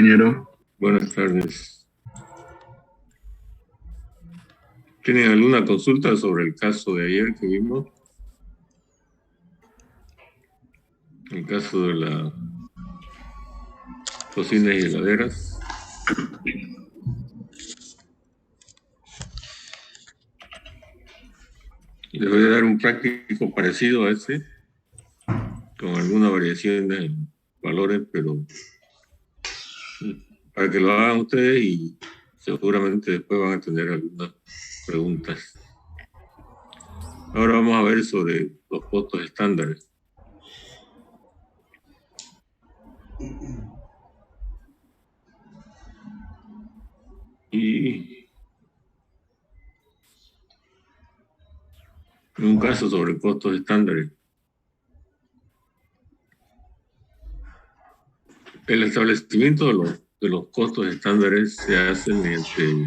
ingeniero. Buenas tardes. ¿Tienen alguna consulta sobre el caso de ayer que vimos? El caso de las cocinas y heladeras. Les voy a dar un práctico parecido a ese, con alguna variación de valores, pero para que lo hagan ustedes y seguramente después van a tener algunas preguntas. Ahora vamos a ver sobre los costos estándares. Y en un caso sobre costos estándares, el establecimiento de los costos estándares se hace mediante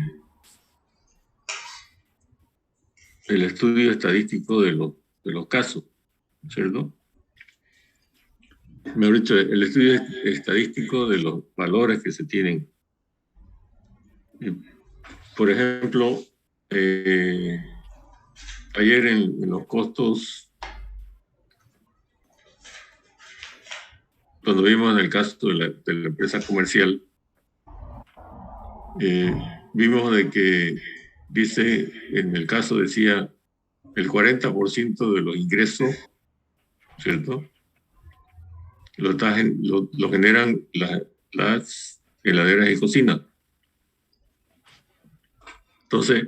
el estudio estadístico de los casos, ¿cierto? Mejor dicho, el estudio estadístico de los valores que se tienen. Por ejemplo, ayer en los costos, cuando vimos en el caso de la empresa comercial, vimos de que dice, en el caso decía, el 40% de los ingresos, ¿cierto? Lo generan las heladeras y cocinas. Entonces,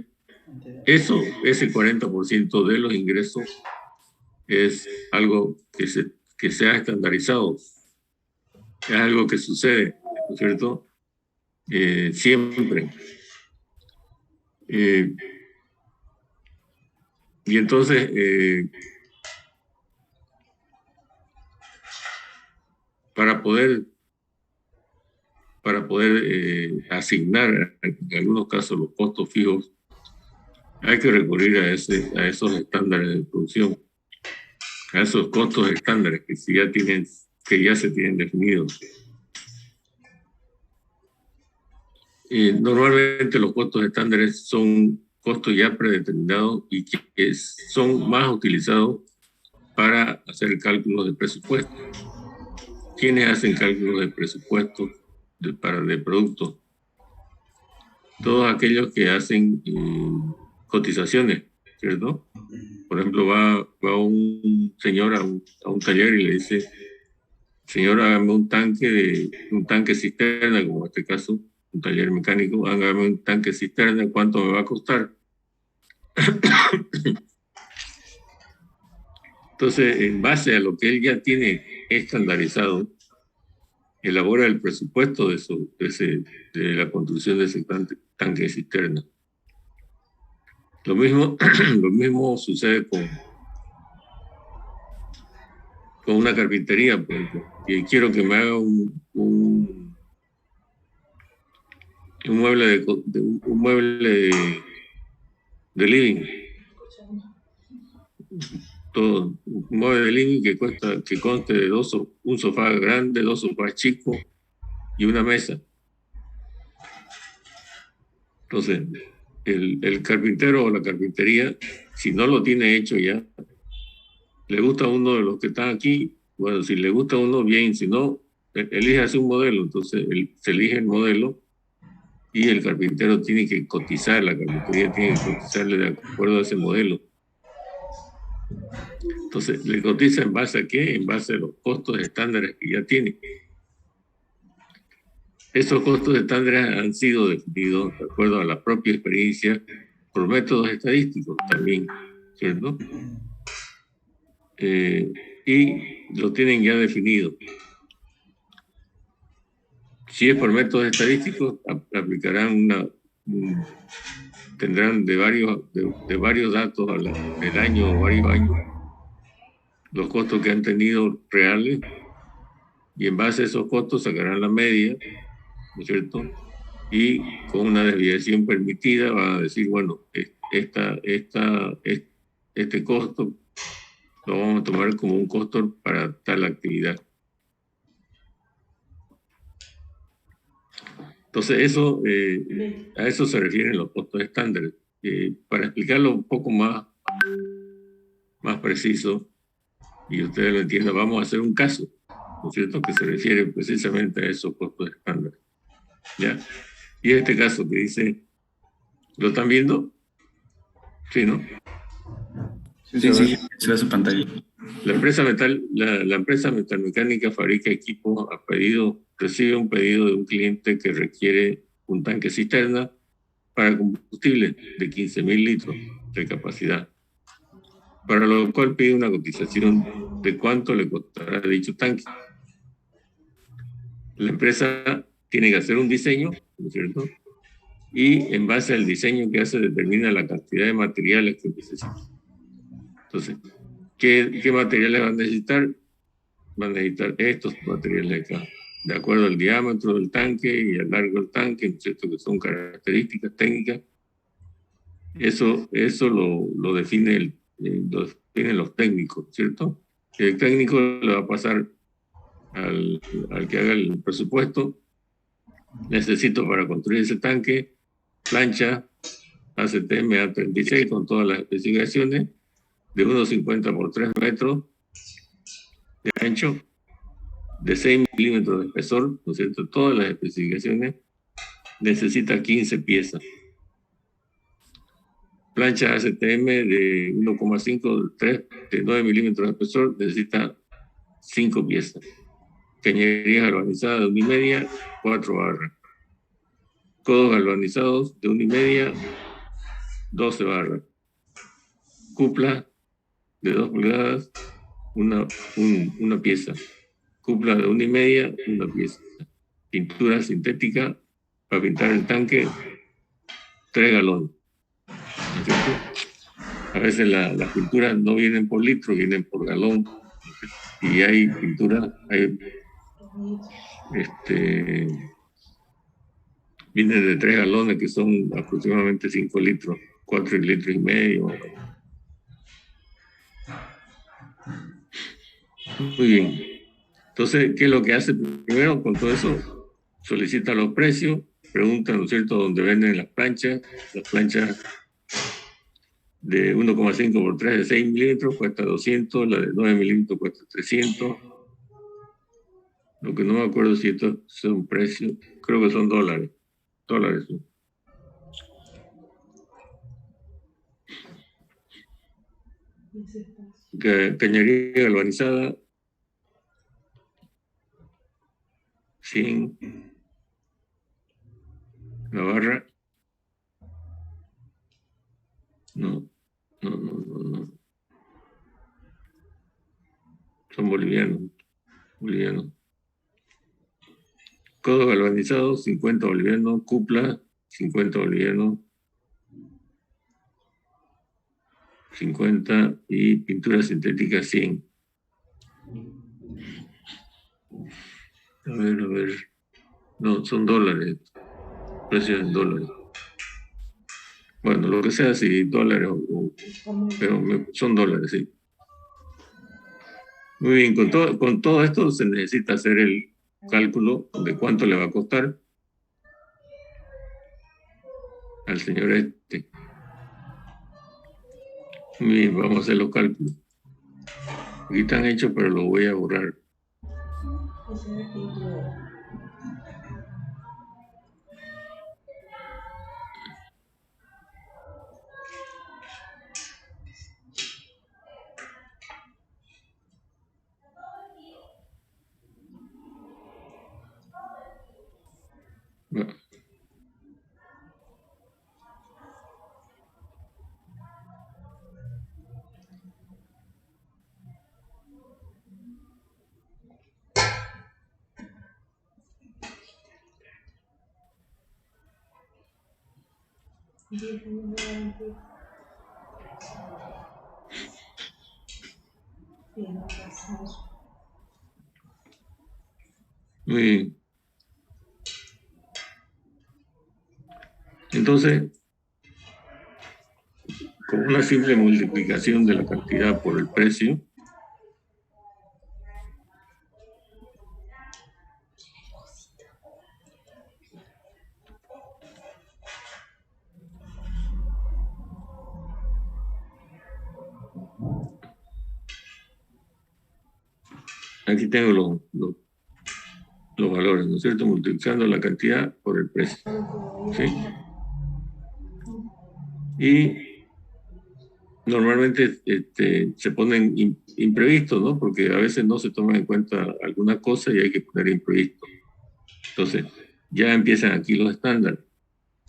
ese 40% de los ingresos es algo que se ha estandarizado. Es algo que sucede, ¿no es cierto? Siempre. Y entonces, para poder asignar en algunos casos los costos fijos, hay que recurrir a esos estándares de producción, a esos costos estándares que ya se tienen definidos. Normalmente los costos estándares son costos ya predeterminados y que son más utilizados para hacer cálculos de presupuesto. ¿Quiénes hacen cálculos de presupuesto de productos? Todos aquellos que hacen cotizaciones, ¿cierto? Por ejemplo, va un señor a un taller y le dice, señor, hágame un tanque cisterna, como en este caso, un taller mecánico, hágame un tanque cisterna, ¿cuánto me va a costar? Entonces, en base a lo que él ya tiene estandarizado, elabora el presupuesto de la construcción de ese tanque cisterna. Lo mismo sucede con una carpintería, por ejemplo. Y quiero que me haga un mueble de living. Todo, un mueble de living que conste de un sofá grande, 2 sofás chicos y una mesa. Entonces, el carpintero o la carpintería, si no lo tiene hecho ya, le gusta a uno de los que están aquí, bueno, si le gusta a uno, bien, si no, elige hacer un modelo, entonces se elige el modelo y el carpintero tiene que cotizar, la carpintería tiene que cotizarle de acuerdo a ese modelo. Entonces, ¿le cotiza en base a qué? En base a los costos estándares que ya tiene. Esos costos estándares han sido definidos de acuerdo a la propia experiencia por métodos estadísticos también, ¿cierto? Y lo tienen ya definido. Si es por métodos estadísticos, tendrán de varios datos del año o varios años los costos que han tenido reales, y en base a esos costos sacarán la media, ¿no es cierto? Y con una desviación permitida van a decir, bueno, este costo lo vamos a tomar como un costo para tal actividad. Entonces, a eso se refieren los costos estándares. Para explicarlo un poco más preciso, y ustedes lo entiendan, vamos a hacer un caso, ¿no es cierto?, que se refiere precisamente a esos costos estándares. ¿Ya? Y este caso que dice, ¿lo están viendo? Sí, ¿no? Sí, se ve su pantalla. La empresa metalmecánica fabrica equipos a pedido, recibe un pedido de un cliente que requiere un tanque cisterna para combustible de 15.000 litros de capacidad, para lo cual pide una cotización de cuánto le costará dicho tanque. La empresa tiene que hacer un diseño, ¿no es cierto? Y en base al diseño que hace determina la cantidad de materiales que necesita. Entonces, ¿qué materiales van a necesitar? Van a necesitar estos materiales acá, de acuerdo al diámetro del tanque y al largo del tanque, ¿no es cierto?, que son características técnicas. Eso lo definen los técnicos, ¿cierto? El técnico le va a pasar al que haga el presupuesto. Necesito para construir ese tanque plancha ACTM A36 con todas las especificaciones de 1,50 por 3 metros de ancho, de 6 milímetros de espesor, ¿no es cierto? Todas las especificaciones. Necesita 15 piezas. Plancha ACTM de 1,5, 3, de 9 milímetros de espesor, necesita 5 piezas. Cañerías galvanizadas de 1,5, 4 barras. Codos galvanizados de 1,5, 12 barras. Cupla de 2 pulgadas, una pieza. Cupla de 1,5, una pieza. Pintura sintética para pintar el tanque, 3 galones. ¿No es cierto? A veces las pinturas no vienen por litro, vienen por galón. Y hay pinturas, vienen de 3 galones que son aproximadamente 5 litros, 4 litros y medio. Muy bien. Entonces, ¿qué es lo que hace? Primero, con todo eso, solicita los precios, pregunta, ¿no es cierto?, dónde venden las planchas. Las planchas de 1,5 por 3 de 6 milímetros cuesta 200, la de 9 milímetros cuesta 300. Lo que no me acuerdo si esto es un precio, creo que son dólares. Dólares. Cañería galvanizada, 100. La barra. No. Son bolivianos. Codos galvanizados, 50 bolivianos. Cupla, 50 bolivianos. 50 y pintura sintética, 100. A ver. No, son dólares. Precios en dólares. Bueno, lo que sea, si dólares pero son dólares, sí. Muy bien, con todo esto se necesita hacer el cálculo de cuánto le va a costar al señor este. Muy bien, vamos a hacer los cálculos. Aquí están hechos, pero los voy a borrar. Muy bien. Entonces, con una simple multiplicación de la cantidad por el precio, Aquí tengo los valores, ¿no es cierto? Multiplicando la cantidad por el precio. ¿Sí? Y normalmente se ponen imprevistos, ¿no? Porque a veces no se toma en cuenta alguna cosa y hay que poner imprevisto. Entonces, ya empiezan aquí los estándares.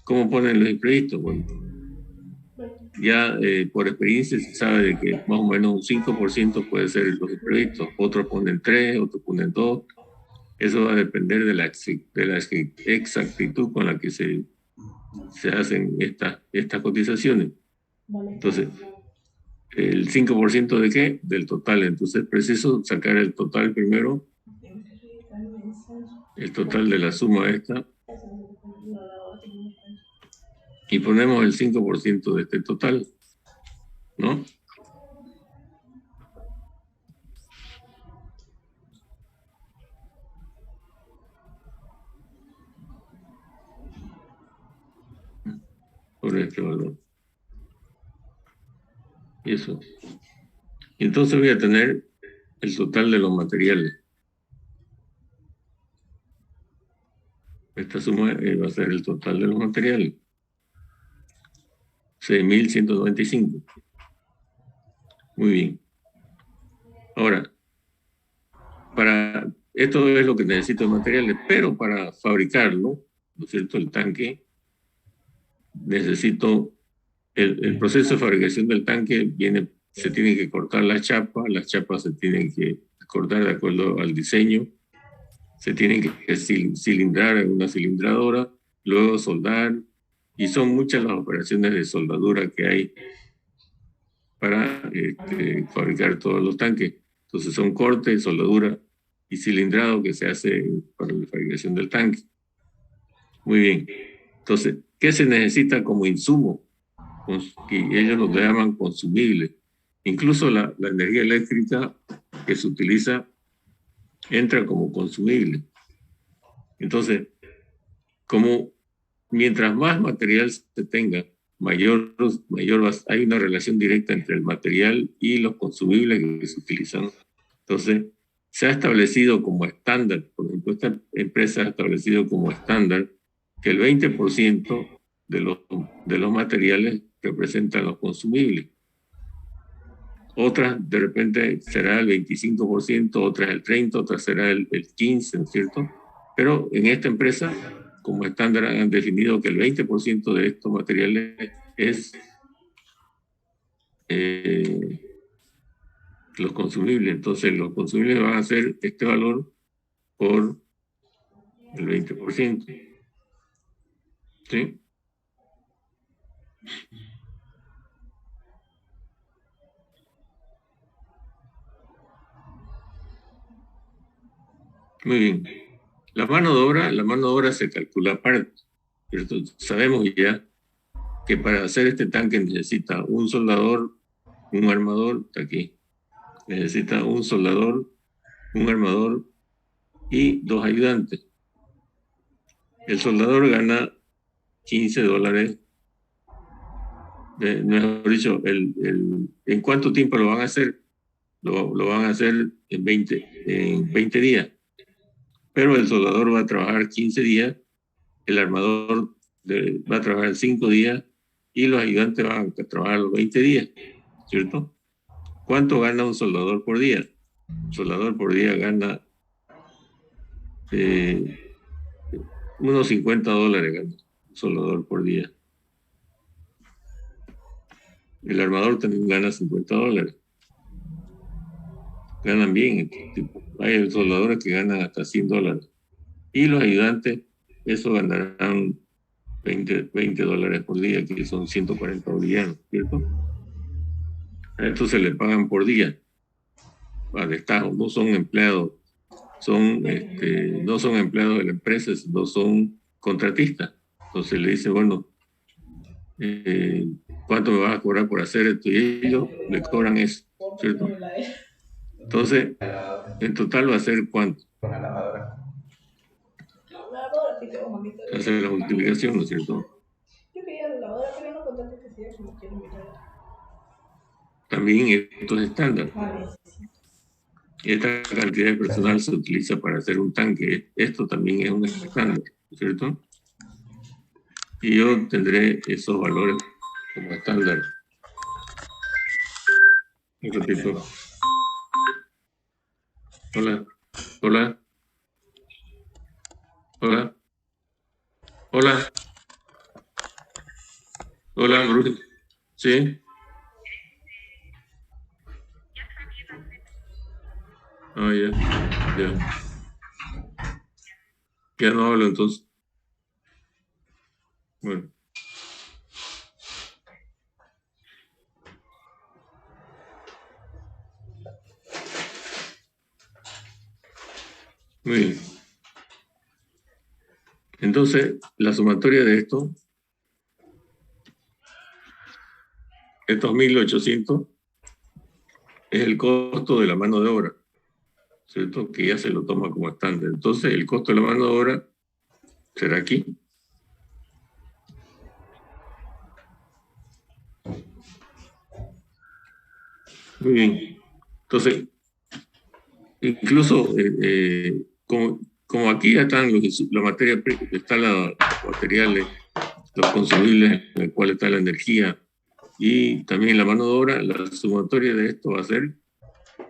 ¿Cómo ponen los imprevistos? Bueno, ya por experiencia se sabe de que más o menos un 5% puede ser los imprevistos. Otros ponen 3, otros ponen 2. Eso va a depender de la exactitud con la que se hacen estas cotizaciones. Entonces, ¿el 5% de qué? Del total. Entonces es preciso sacar el total primero, el total de la suma esta, y ponemos el 5% de este total, ¿no? Por este valor. Y eso. Y entonces voy a tener el total de los materiales. Esta suma va a ser el total de los materiales. 6.195. Muy bien. Ahora, esto es lo que necesito de materiales, pero para fabricarlo, ¿no es cierto? El tanque, necesito, el proceso de fabricación del tanque se tiene que cortar las chapas se tienen que cortar de acuerdo al diseño, se tienen que cilindrar en una cilindradora, luego soldar, y son muchas las operaciones de soldadura que hay para fabricar todos los tanques. Entonces son cortes, soldadura y cilindrado que se hace para la fabricación del tanque. Muy bien. Entonces, ¿qué se necesita como insumo? Que ellos lo llaman consumible. Incluso la energía eléctrica que se utiliza entra como consumible. Entonces, mientras más material se tenga, hay una relación directa entre el material y los consumibles que se utilizan. Entonces, se ha establecido como estándar, por ejemplo, esta empresa ha establecido como estándar que el 20% de los materiales representan los consumibles. Otras, de repente, será el 25%, otras el 30%, otras será el 15%, ¿no es cierto? Pero en esta empresa, como estándar, han definido que el 20% de estos materiales es los consumibles. Entonces, los consumibles van a ser este valor por el 20%. ¿Sí? Muy bien. La mano de obra se calcula aparte. ¿Cierto? Sabemos ya que para hacer este tanque necesita un soldador, un armador, está aquí. Necesita un soldador, un armador y 2 ayudantes. El soldador gana $15. Mejor dicho, ¿en cuánto tiempo lo van a hacer? Lo van a hacer en 20 días. Pero el soldador va a trabajar 15 días, el armador va a trabajar 5 días y los ayudantes van a trabajar los 20 días, ¿cierto? ¿Cuánto gana un soldador por día? Un soldador por día gana unos $50 gana un soldador por día. El armador también gana $50. Ganan bien. Hay soldadores que ganan hasta $100. Y los ayudantes, eso ganarán $20 por día, que son 140 bolivianos, ¿cierto? A estos se le pagan por día, a destajo, no son empleados, no son empleados de la empresa, no son contratistas. Entonces le dice, bueno, ¿cuánto me vas a cobrar por hacer esto? Y ellos le cobran eso, ¿cierto? Entonces, en total va a ser ¿cuánto? Hacer la multiplicación, ¿no es cierto? Yo quería la lavadora, pero no contaste que sería como quiero mirar. También esto es estándar. Esta cantidad de personal se utiliza para hacer un tanque. Esto también es un estándar, ¿cierto? Y yo tendré esos valores como estándar. Y repito. Hola, hola, hola, hola, hola, Bruce. ¿Sí? Ah, ya, ya. Ya no hablo entonces. Bueno. Muy bien. Entonces, la sumatoria de esto, estos 1.800, es el costo de la mano de obra, ¿cierto? Que ya se lo toma como estándar. Entonces, el costo de la mano de obra será aquí. Muy bien. Entonces, incluso, como aquí ya están la materia, están los materiales, los consumibles, en el cual está la energía, y también la mano de obra, la sumatoria de esto va a ser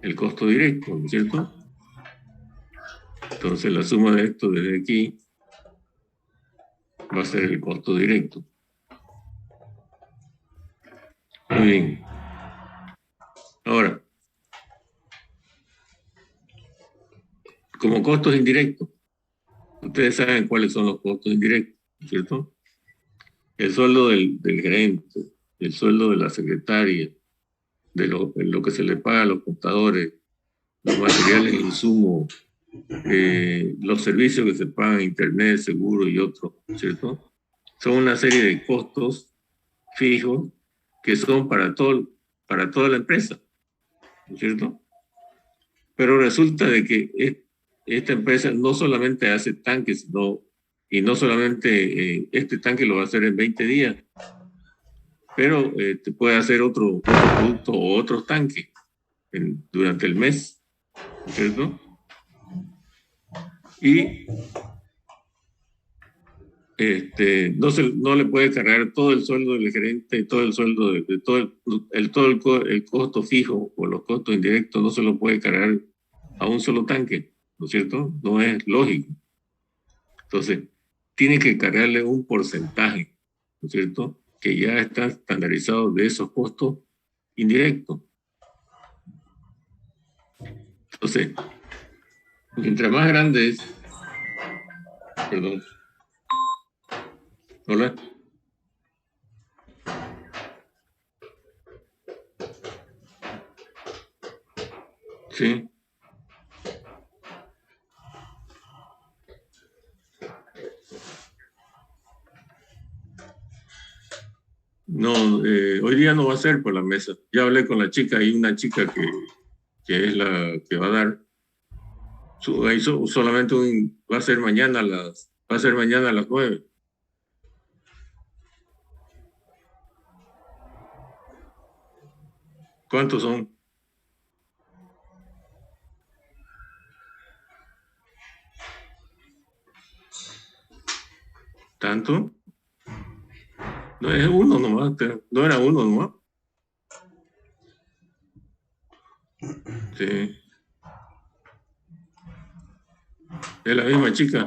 el costo directo, ¿no es cierto? Entonces la suma de esto desde aquí va a ser el costo directo. Muy bien. Ahora, como costos indirectos, ustedes saben cuáles son los costos indirectos, ¿no es cierto? El sueldo del gerente, el sueldo de la secretaria, de lo que se le paga a los contadores, los materiales e insumos, los servicios que se pagan, internet, seguro y otros, ¿cierto? Son una serie de costos fijos que son para toda la empresa, ¿no es cierto? Pero resulta de que esta empresa no solamente hace tanques, y no solamente este tanque lo va a hacer en 20 días, pero te puede hacer otro producto o otros tanques durante el mes, ¿no es cierto? Y no le puede cargar todo el sueldo del gerente, todo el sueldo de todo el costo fijo o los costos indirectos, no se lo puede cargar a un solo tanque, ¿no es cierto? No es lógico. Entonces, tiene que cargarle un porcentaje, ¿no es cierto? Que ya está estandarizado de esos costos indirectos. Entonces, mientras más grande es, perdón, hola, sí, no, hoy día no va a ser por la mesa. Ya hablé con la chica, hay una chica que es la que va a dar, solamente va a ser mañana a las 9. ¿Cuántos son? ¿Tanto? No es uno nomás, no era uno nomás. Sí, es la misma chica.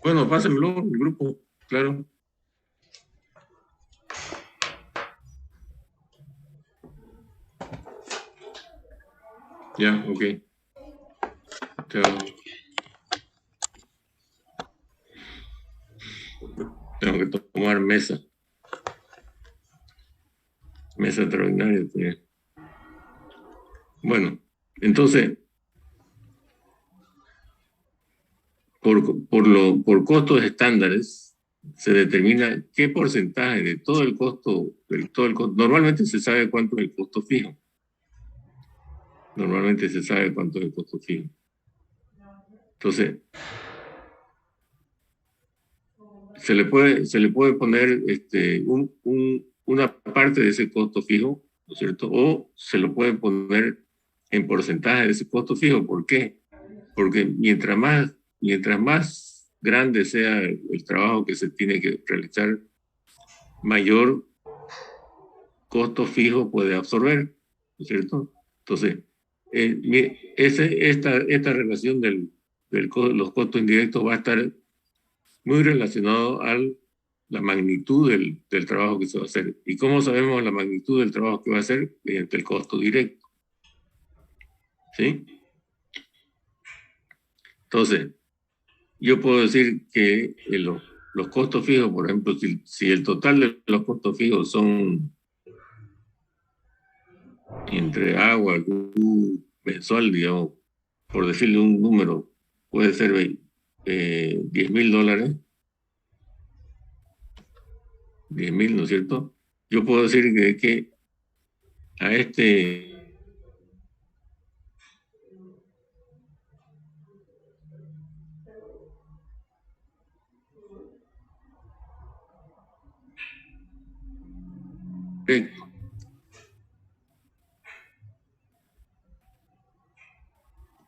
Bueno, pásenmelo, el grupo, claro. Ya, ok. Chao. Tengo que tomar mesa extraordinaria. Sí. Bueno, entonces, por costos estándares, se determina qué porcentaje de todo el costo, normalmente se sabe cuánto es el costo fijo. Normalmente se sabe cuánto es el costo fijo. Entonces, se le puede poner una parte de ese costo fijo, ¿no es cierto? O se lo puede poner en porcentaje de ese costo fijo. ¿Por qué? Porque mientras más grande sea el trabajo que se tiene que realizar, mayor costo fijo puede absorber, ¿no es cierto? Entonces, esta relación los costos indirectos va a estar muy relacionado a la magnitud del trabajo que se va a hacer. ¿Y cómo sabemos la magnitud del trabajo que va a hacer? Mediante el costo directo. ¿Sí? Entonces, yo puedo decir que los costos fijos, por ejemplo, si el total de los costos fijos son entre agua, luz, mensual, digamos, por decirle un número, puede ser $10,000, 10,000, ¿no es cierto? Yo puedo decir que a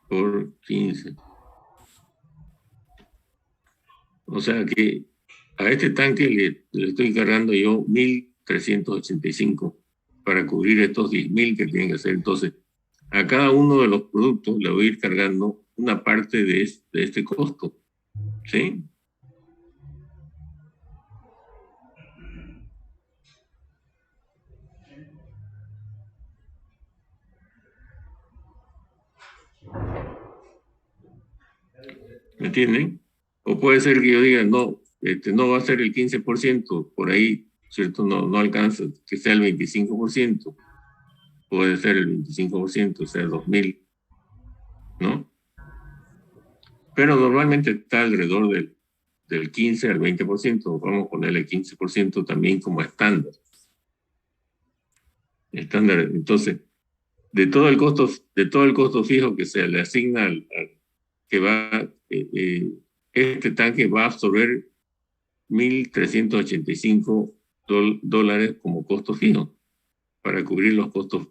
por 15. O sea que a este tanque le estoy cargando yo 1.385 para cubrir estos 10,000 que tienen que hacer. Entonces, a cada uno de los productos le voy a ir cargando una parte de este costo. ¿Sí? ¿Me entienden? O puede ser que yo diga, no, no va a ser el 15%, por ahí, ¿cierto? No alcanza, que sea el 25%. Puede ser el 25%, o sea, 2,000, ¿no? Pero normalmente está alrededor del 15 al 20%. Vamos a ponerle 15% también como estándar. Entonces, de todo el costo fijo que se le asigna que va, este tanque va a absorber $1.385 como costo fijo para cubrir los costos.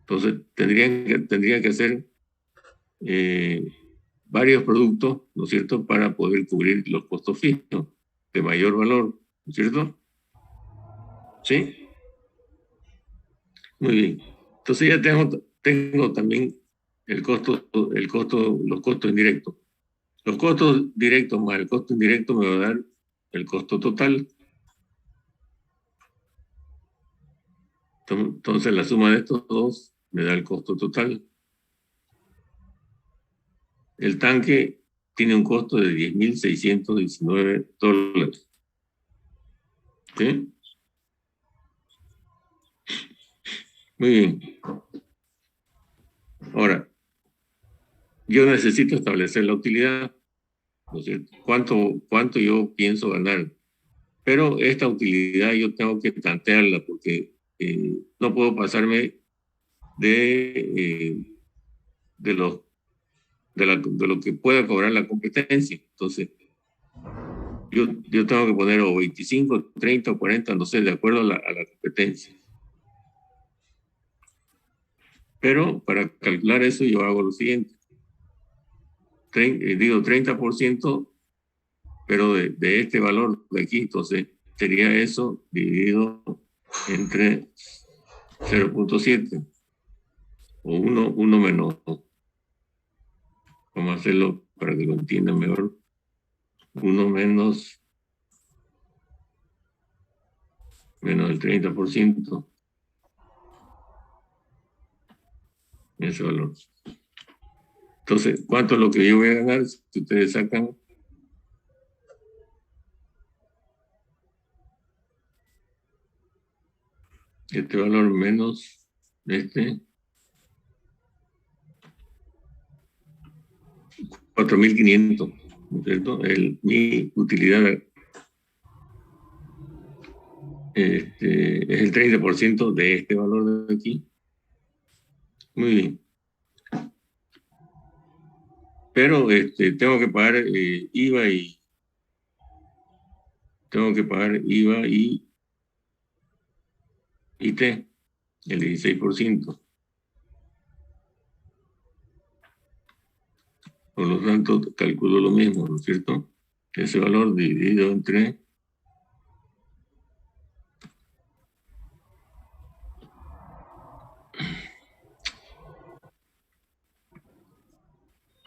Entonces, tendría que hacer varios productos, ¿no es cierto?, para poder cubrir los costos fijos de mayor valor, ¿no es cierto? ¿Sí? Muy bien. Entonces ya tengo también los costos indirectos. Los costos directos más el costo indirecto me va a dar el costo total. Entonces la suma de estos dos me da el costo total. El tanque tiene un costo de $10,619. ¿Sí? Muy bien. Ahora, yo necesito establecer la utilidad, ¿no es cierto? ¿Cuánto yo pienso ganar? Pero esta utilidad yo tengo que plantearla porque no puedo pasarme de lo que pueda cobrar la competencia. Entonces, yo tengo que poner o 25, 30 o 40, no sé, de acuerdo a la competencia. Pero para calcular eso yo hago lo siguiente. Digo 30%, pero de este valor de aquí. Entonces, sería eso dividido entre 0.7 o 1 menos. Vamos a hacerlo para que lo entiendan mejor. 1 menos el 30%. Ese valor. Entonces, ¿cuánto es lo que yo voy a ganar si ustedes sacan este valor menos este? 4.500, ¿no es cierto? Mi utilidad es el 30% de este valor de aquí. Muy bien. Pero tengo que pagar IVA y IT, el 16%. Por lo tanto, calculo lo mismo, ¿no es cierto? Ese valor dividido entre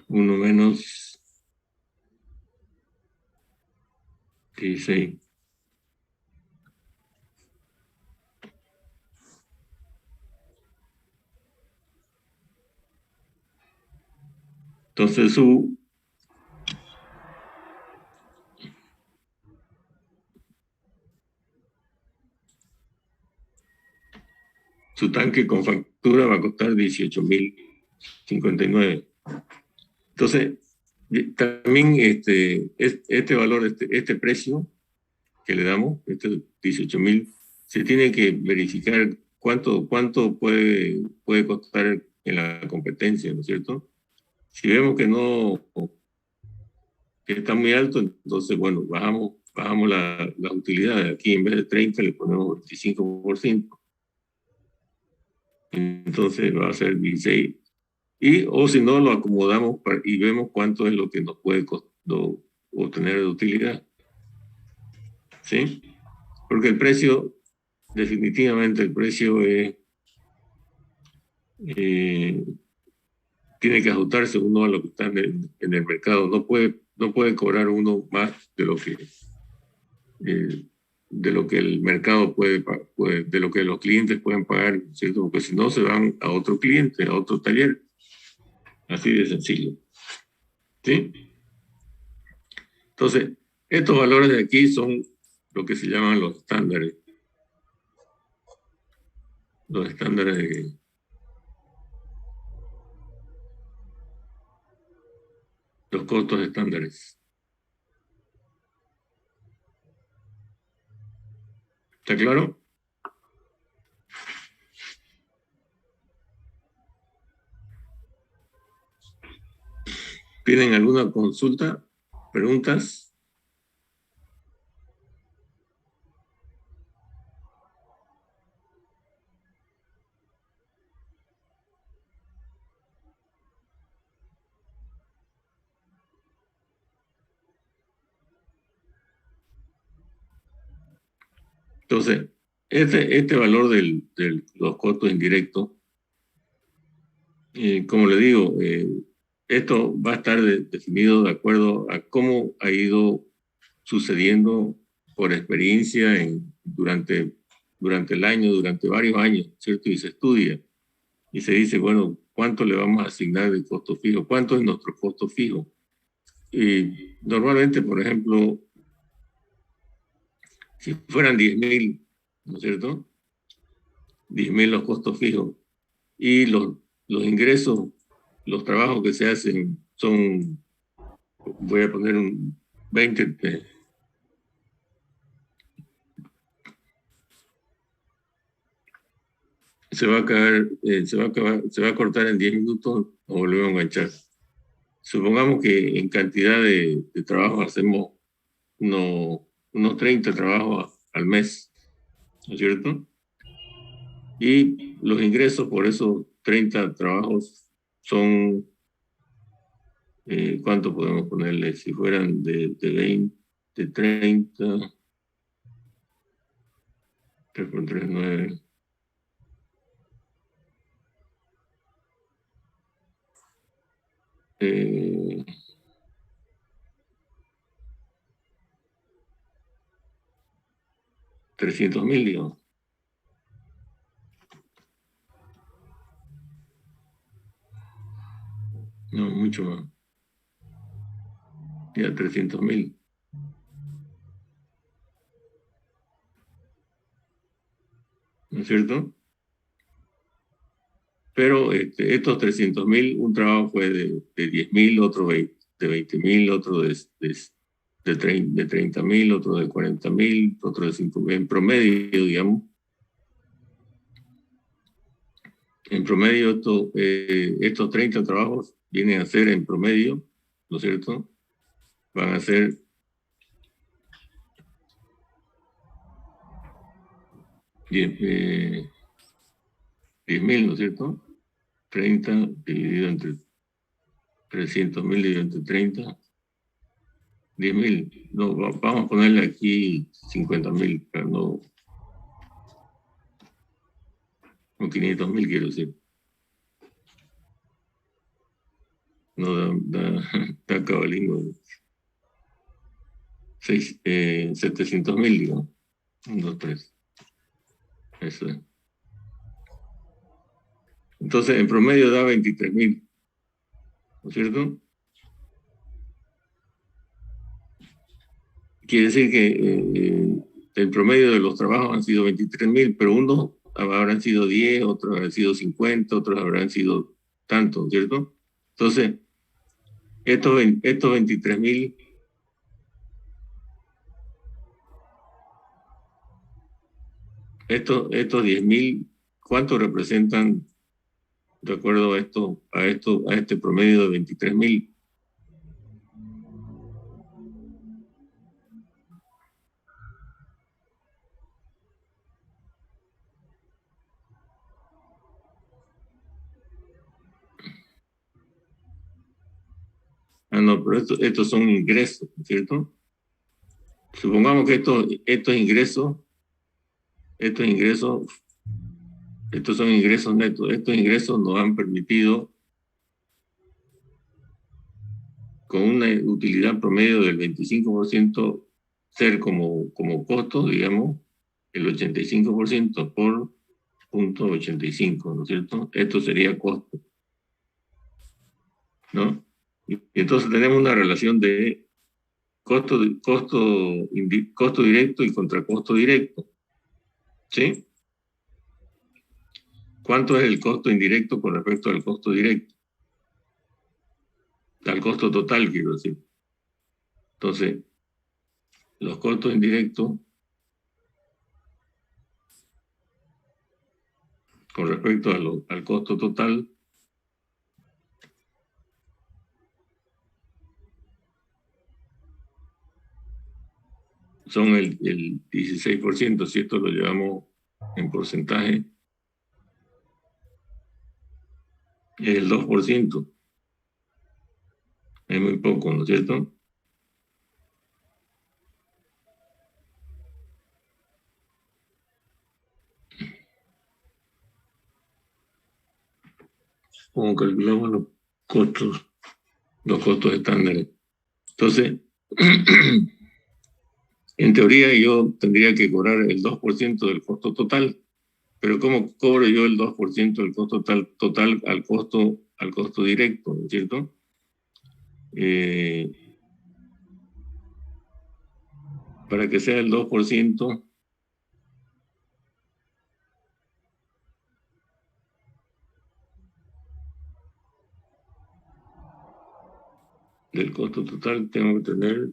1 menos 16. Entonces su tanque con factura va a costar 18.059. Entonces, también este valor, este precio que le damos, este 18.000, se tiene que verificar cuánto puede costar en la competencia, ¿no es cierto? Si vemos que no, que está muy alto, entonces, bueno, bajamos las utilidades. Aquí en vez de 30 le ponemos 25%. Entonces va a ser 16. O si no, lo acomodamos y vemos cuánto es lo que nos puede obtener de utilidad. ¿Sí? Porque el precio, definitivamente el precio tiene que ajustarse uno a lo que está en el mercado. No puede cobrar uno más de lo que el mercado puede, de lo que los clientes pueden pagar, ¿cierto? Porque si no se van a otro cliente, a otro taller. Así de sencillo. ¿Sí? Entonces, estos valores de aquí son lo que se llaman los estándares. Los estándares los costos estándares. ¿Está claro? ¿Tienen alguna consulta? ¿Preguntas? Entonces, este valor de los costos indirectos, como le digo, esto va a estar definido de acuerdo a cómo ha ido sucediendo por experiencia durante el año, durante varios años, ¿cierto? Y se estudia y se dice, bueno, ¿cuánto le vamos a asignar de costo fijo? ¿Cuánto es nuestro costo fijo? Y normalmente, por ejemplo, si fueran 10.000, ¿no es cierto? 10.000 los costos fijos y los ingresos, los trabajos que se hacen son, voy a poner un 20, se va a cortar en 10 minutos, o volvemos a enganchar. Supongamos que en cantidad de trabajo hacemos unos 30 trabajos al mes, ¿no es cierto? Y los ingresos por esos 30 trabajos son, ¿cuánto podemos ponerle? Si fueran de 20, de 30, 3 por 3, 9. Eh, $300.000, digamos. No, mucho más. Ya, 300.000. ¿No es cierto? Pero estos 300.000, un trabajo fue de 10.000, otro de 20.000, otro de 30.000, otro de 40.000, otro de 5.000, en promedio, digamos. En promedio, estos 30 trabajos vienen a ser en promedio, ¿no es cierto? Van a ser 10.000, ¿no es cierto? 30 dividido entre 300.000 dividido entre 30. 10.000. No, vamos a ponerle aquí 50.000, pero no. O 500.000, quiero decir. No da cabalín. 700.000, digamos. 1, 2, 3. Eso es. Entonces, en promedio da 23.000. ¿No es cierto? Quiere decir que el promedio de los trabajos han sido 23.000, pero unos habrán sido 10, otros habrán sido 50, otros habrán sido tantos, ¿cierto? Entonces, estos 23.000, estos 10.000, ¿cuánto representan de acuerdo a este promedio de 23.000? Ah, no, pero estos son ingresos, ¿cierto? Supongamos que estos ingresos son ingresos netos. Estos ingresos nos han permitido, con una utilidad promedio del 25%, ser como costos, digamos, el 85% por 0.85, ¿no es cierto? Esto sería costo, ¿no? Y entonces tenemos una relación de costo directo y contra costo directo, ¿sí? ¿Cuánto es el costo indirecto con respecto al costo directo? Al costo total, quiero decir. Entonces, los costos indirectos con respecto al costo total son el 16%, si esto lo llevamos en porcentaje, es el 2%. Es muy poco, ¿no es cierto? Como calculamos los costos estándares. Entonces, en teoría yo tendría que cobrar el 2% del costo total, pero ¿cómo cobro yo el 2% del costo total al costo directo, ¿no es cierto? Para que sea el 2% del costo total, tengo que tener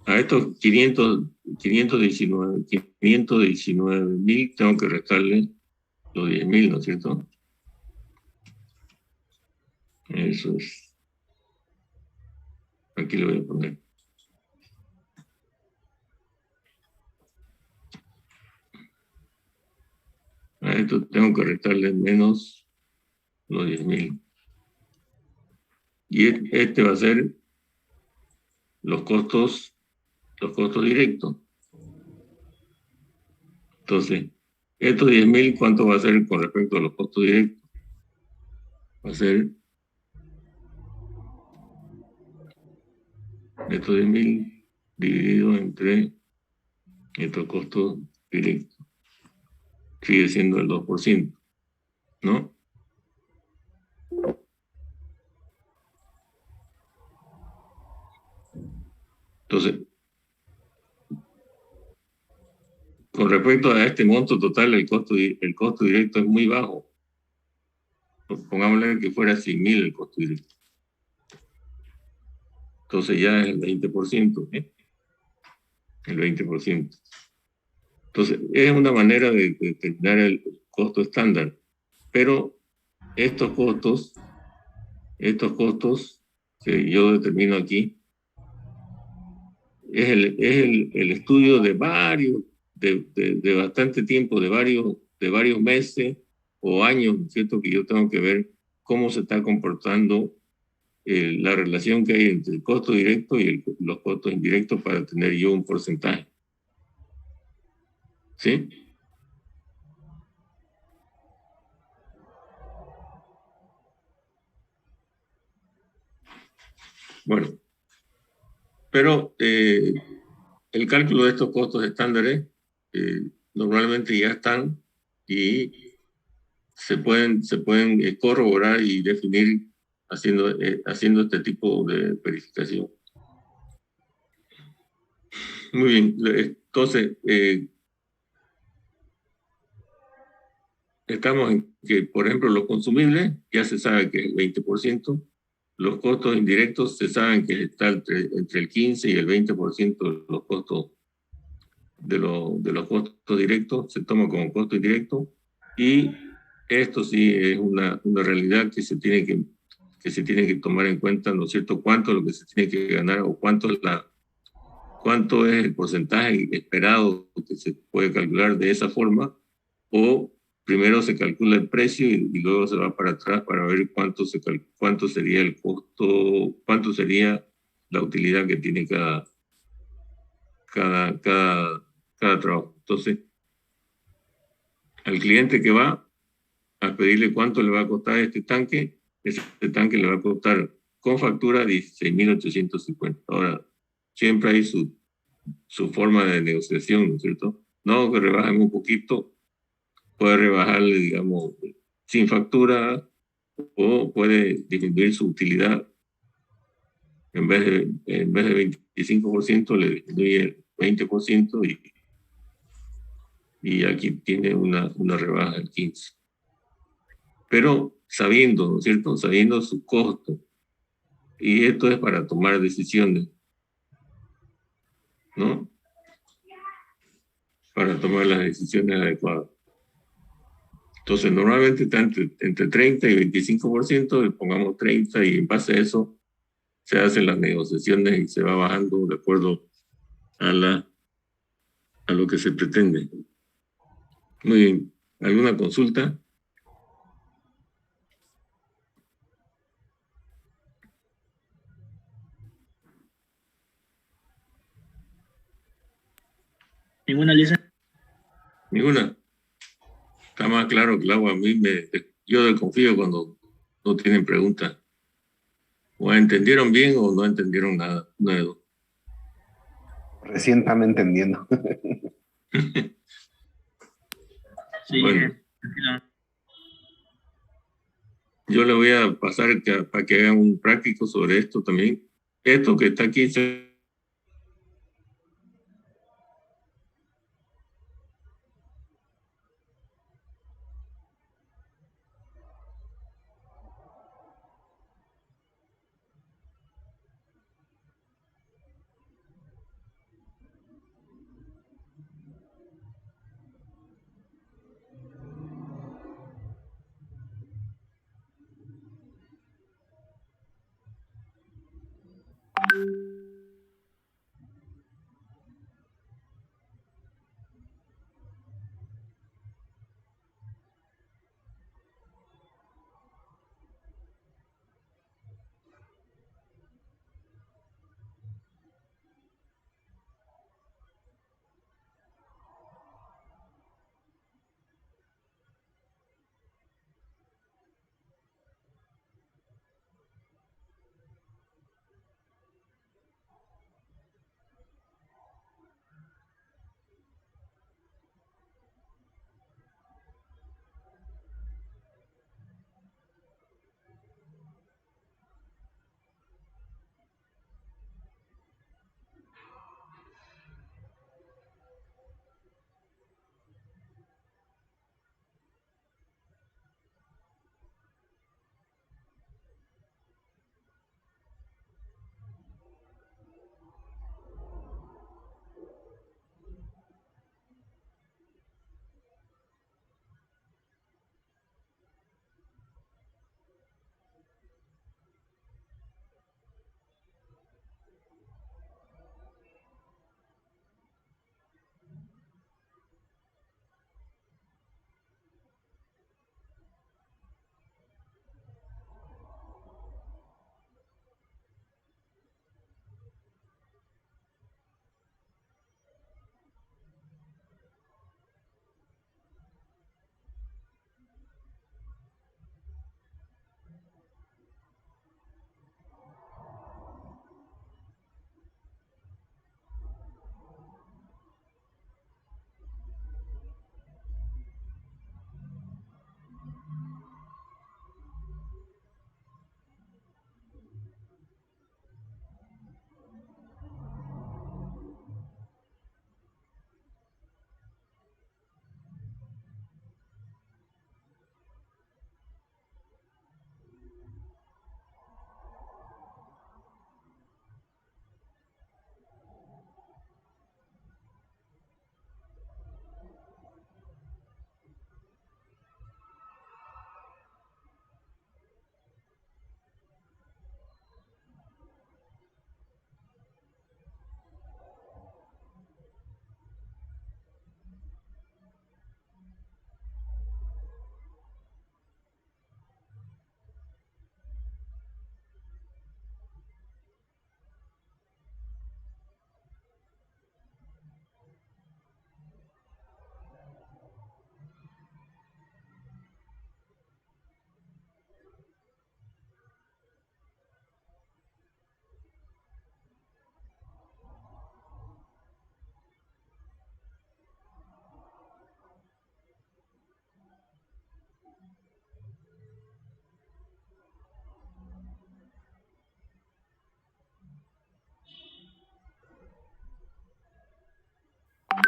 a estos 519.000 tengo que restarle los 10.000, ¿no es cierto? Eso es. Aquí lo voy a poner. A esto tengo que restarle menos los 10.000. Y este va a ser los costos directos. Entonces, estos 10.000, ¿cuánto va a ser con respecto a los costos directos? Va a ser estos 10.000 dividido entre estos costos directos. Sigue siendo el 2%, ¿no? Entonces, con respecto a este monto total, el costo directo es muy bajo. Pongámosle que fuera 100.000 el costo directo. Entonces ya es el 20%, ¿eh? El 20%. Entonces, es una manera de determinar el costo estándar, pero estos costos que yo determino aquí, es el estudio de varios, de bastante tiempo, de varios meses o años, ¿no es cierto? Que yo tengo que ver cómo se está comportando la relación que hay entre el costo directo y los costos indirectos para tener yo un porcentaje. ¿Sí? Bueno, pero el cálculo de estos costos estándares normalmente ya están y se pueden corroborar y definir haciendo este tipo de verificación. Muy bien, entonces estamos en que, por ejemplo, los consumibles ya se sabe que es el 20%, los costos indirectos se saben que está entre el 15 y el 20% de los costos de los costos directos, se toma como costo indirecto, y esto sí es una realidad que se tiene que tomar en cuenta, ¿no es cierto?, cuánto es lo que se tiene que ganar o cuánto es el porcentaje esperado que se puede calcular de esa forma, o primero se calcula el precio y luego se va para atrás para ver cuánto sería el costo, cuánto sería la utilidad que tiene cada, cada, cada trabajo. Entonces, al cliente que va a pedirle cuánto le va a costar este tanque, ese tanque le va a costar con factura 16.850. Ahora, siempre hay su forma de negociación, ¿no es cierto? No, que rebajen un poquito, puede rebajarle, digamos, sin factura, o puede disminuir su utilidad. En vez de 25%, le disminuye el 20% y aquí tiene una rebaja del 15%. Pero sabiendo, ¿no es cierto? Sabiendo su costo. Y esto es para tomar decisiones, ¿no? Para tomar las decisiones adecuadas. Entonces, normalmente está entre 30 y 25%, le pongamos 30 y en base a eso se hacen las negociaciones y se va bajando de acuerdo a lo que se pretende. Muy bien. ¿Alguna consulta? Ninguna, Lisa. ¿Ninguna? Está más claro que el agua. Yo desconfío cuando no tienen preguntas. O entendieron bien o no entendieron nada nuevo. Recién están entendiendo. Sí, Bueno, yo le voy a pasar para que hagan un práctico sobre esto también. Esto que está aquí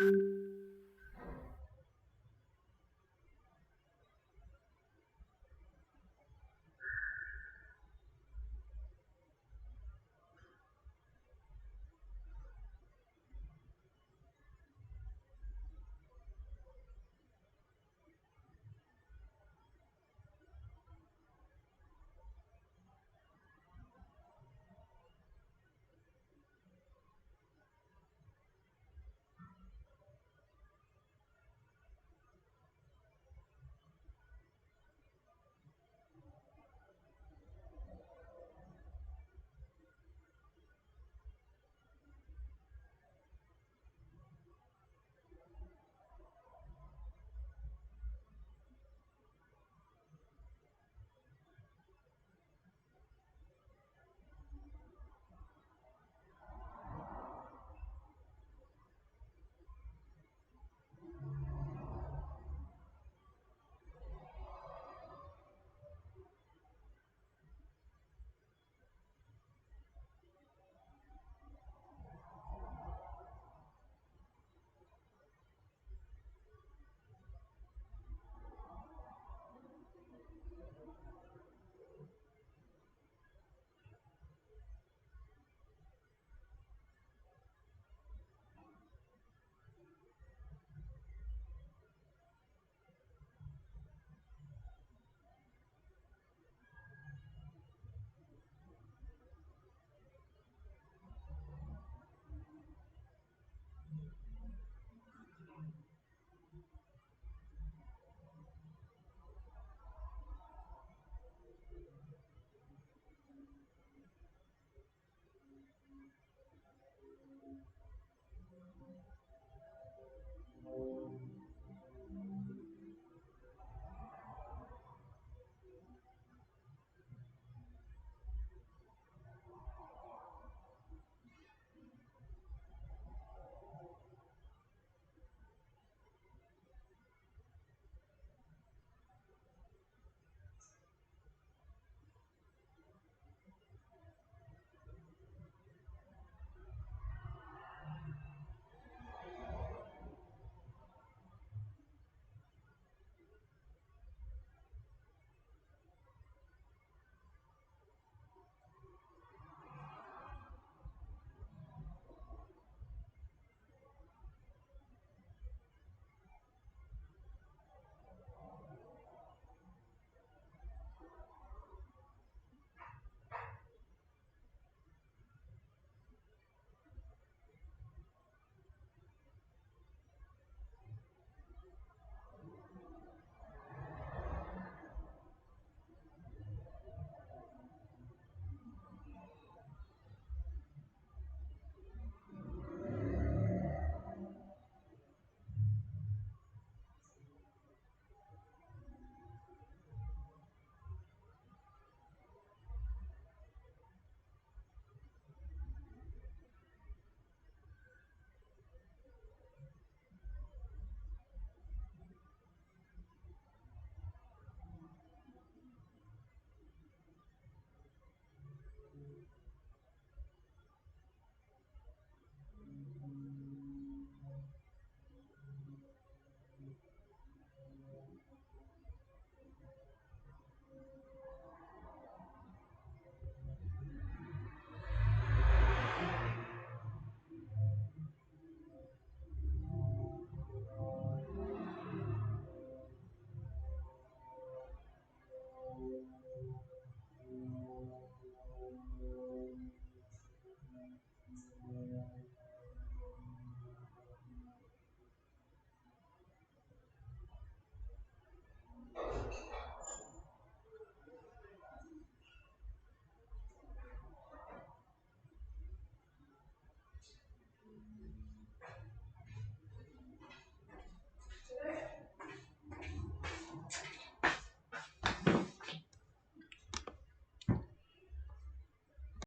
Bye.